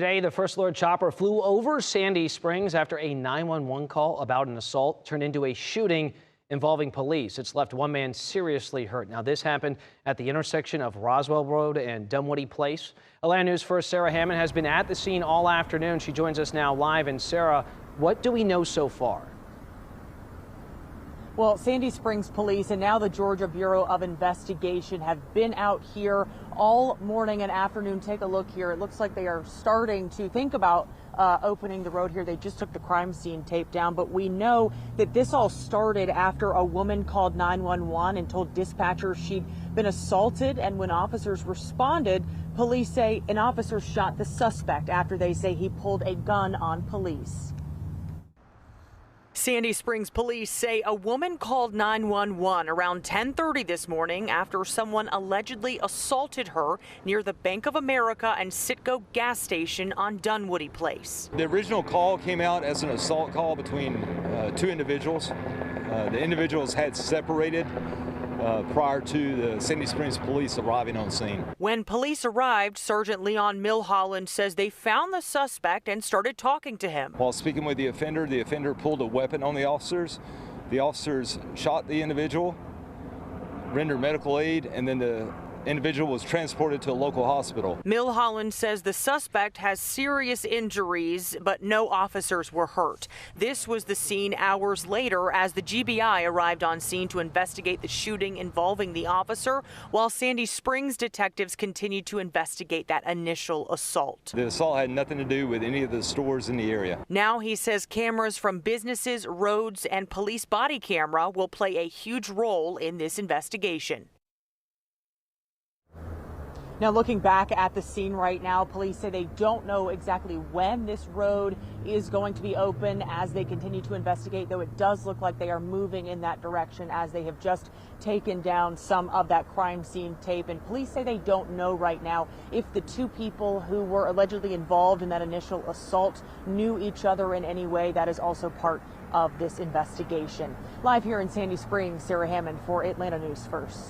Today, the First Alert chopper flew over Sandy Springs after a 911 call about an assault turned into a shooting involving police. It's left one man seriously hurt. Now, this happened at the intersection of Roswell Road and Dunwoody Place. Atlanta News First Sarah Hammond has been at the scene all afternoon. She joins us now live. And Sarah, what do we know so far? Well, Sandy Springs Police and now the Georgia Bureau of Investigation have been out here all morning and afternoon. Take a look here. It looks like they are starting to think about opening the road here. They just took the crime scene tape down, but we know that this all started after a woman called 911 and told dispatchers she'd been assaulted. And when officers responded, police say an officer shot the suspect after they say he pulled a gun on police. Sandy Springs police say a woman called 911 around 10:30 this morning after someone allegedly assaulted her near the Bank of America and Citgo gas station on Dunwoody Place. The original call came out as an assault call between two individuals. The individuals had separated prior to the Sandy Springs police arriving on scene. When police arrived, Sergeant Leon Milholland says they found the suspect and started talking to him. While speaking with the offender pulled a weapon on the officers. The officers shot the individual, rendered medical aid, and then the individual was transported to a local hospital. Milholland says the suspect has serious injuries, but no officers were hurt. This was the scene hours later as the GBI arrived on scene to investigate the shooting involving the officer, while Sandy Springs detectives continued to investigate that initial assault. The assault had nothing to do with any of the stores in the area. Now he says cameras from businesses, roads, and police body camera will play a huge role in this investigation. Now, looking back at the scene right now, police say they don't know exactly when this road is going to be open as they continue to investigate, though it does look like they are moving in that direction as they have just taken down some of that crime scene tape. And police say they don't know right now if the two people who were allegedly involved in that initial assault knew each other in any way. That is also part of this investigation. Live here in Sandy Springs, Sarah Hammond for Atlanta News First.